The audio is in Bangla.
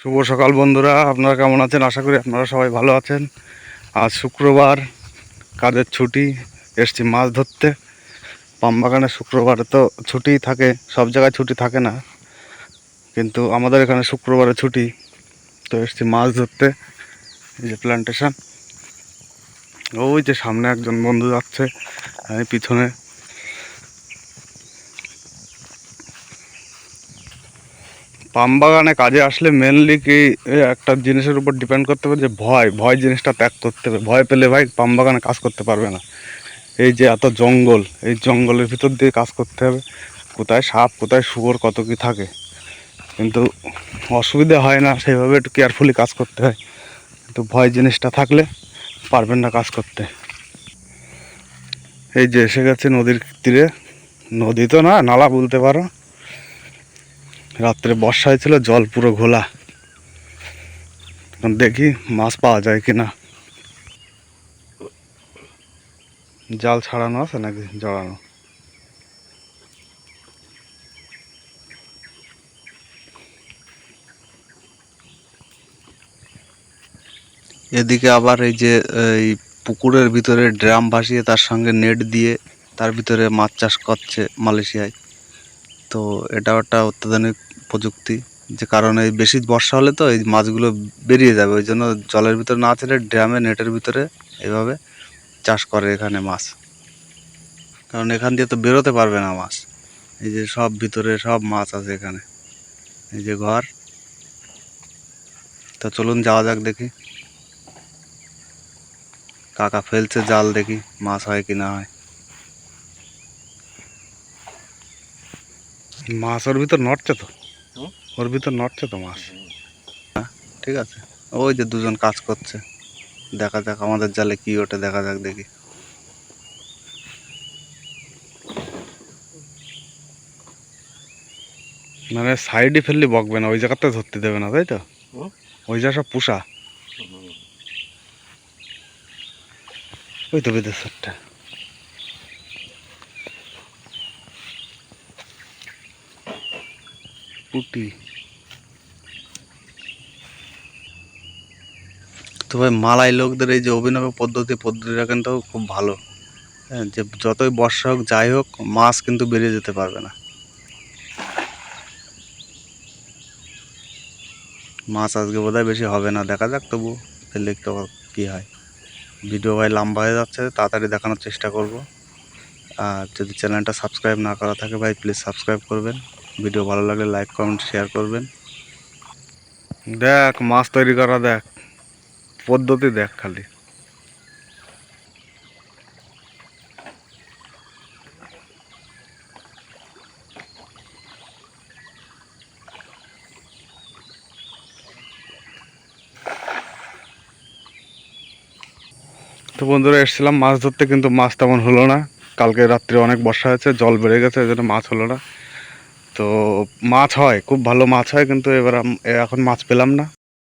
শুভ সকাল বন্ধুরা, আপনারা কেমন আছেন? আশা করি আপনারা সবাই ভালো আছেন। আজ শুক্রবার, কাজের ছুটি, এসছি মাছ ধরতে। পামবাগানে শুক্রবারে তো ছুটি থাকে, সব জায়গায় ছুটি থাকে না, কিন্তু আমাদের এখানে শুক্রবারে ছুটি। তো এসছি মাছ ধরতে। এই যে প্ল্যান্টেশন, ওই যে সামনে একজন বন্ধু যাচ্ছে, আমি পিছনে। পামবাগানে কাজে আসলে মেনলি কি একটা জিনিসের উপর ডিপেন্ড করতে হবে, যে ভয় ভয় জিনিসটা ত্যাগ করতে হবে। ভয় পেলে ভাই পামবাগানে কাজ করতে পারবে না। এই যে এত জঙ্গল, এই জঙ্গলের ভিতর দিয়ে কাজ করতে হবে। কোথায় সাপ, কোথায় শুয়োর, কত কি থাকে, কিন্তু অসুবিধা হয় না, সেইভাবে একটু কেয়ারফুলি কাজ করতে হয়। কিন্তু ভয় জিনিসটা থাকলে পারবেন না কাজ করতে। এই যে এসে গেছে নদীর তীরে। নদী তো না, নালা বলতে পারো। রাত্রে বর্ষা হয়েছিল, জল পুরো ঘোলা। এখন দেখি মাছ পাওয়া যায় কিনা। জাল ছাড়ানো আছে নাকি জড়ানো? এদিকে আবার এই যে এই পুকুরের ভিতরে ড্রাম ভাসিয়ে তার সঙ্গে নেট দিয়ে তার ভিতরে মাছ চাষ করছে মালয়েশিয়ায়। তো এটাও একটা অত্যাধুনিক প্রযুক্তি, যে কারণে এই বেশি বর্ষা হলে তো এই মাছগুলো বেরিয়ে যাবে, ওই জন্য জলের ভিতরে না ছেড়ে ড্রামে নেটের ভিতরে এইভাবে চাষ করে এখানে মাছ। কারণ এখান দিয়ে তো বেরোতে পারবে না মাছ। এই যে সব ভিতরে সব মাছ আছে এখানে। এই যে ঘর। তো চলুন যাওয়া যাক, দেখি কাকা ফেলছে জাল, দেখি মাছ হয় কি না হয়। মাছ ওর ভিতর নড়ছে তো, ওর ভিতর নড়ছে তো মাছ। ঠিক আছে, ওই যে দুজন কাজ করছে। দেখা যাক আমাদের জালে কি ওঠে, দেখা যাক দেখি। মানে সাইডে ফেললে বকবে না, ওই জায়গাতে ধরতে দেবে না, তাই তো? ওই জায়গা সব পুষা। ওই তো বিদেশটা পুটি। তো ভাই মালাই লোকদের এই যে অভিনব পদ্ধতিটা কিন্তু খুব ভালো। হ্যাঁ, যে যতই বর্ষা হোক যাই হোক মাছ কিন্তু বেরিয়ে যেতে পারবে না। মাছ আজকে বোধহয় বেশি হবে না, দেখা যাক, তবু ফেললে একটু কী হয়। ভিডিও ভাই লম্বা হয়ে যাচ্ছে, তাড়াতাড়ি দেখানোর চেষ্টা করব। আর যদি চ্যানেলটা সাবস্ক্রাইব না করা থাকে ভাই প্লিজ সাবস্ক্রাইব করবেন। ভিডিও ভালো লাগলে লাইক কমেন্ট শেয়ার করবেন। দেখ মাছ তৈরি করা, দেখ পদ্ধতি দেখ খালি। তো বন্ধুরা, এসেছিলাম মাছ ধরতে, কিন্তু মাছ তেমন হলো না। কালকে রাত্রে অনেক বর্ষা হয়েছে, জল বেড়ে গেছে, ওই জন্য মাছ হলো না। তো মাছ হয়, খুব ভালো মাছ হয়, কিন্তু এবার এখন মাছ পেলাম না।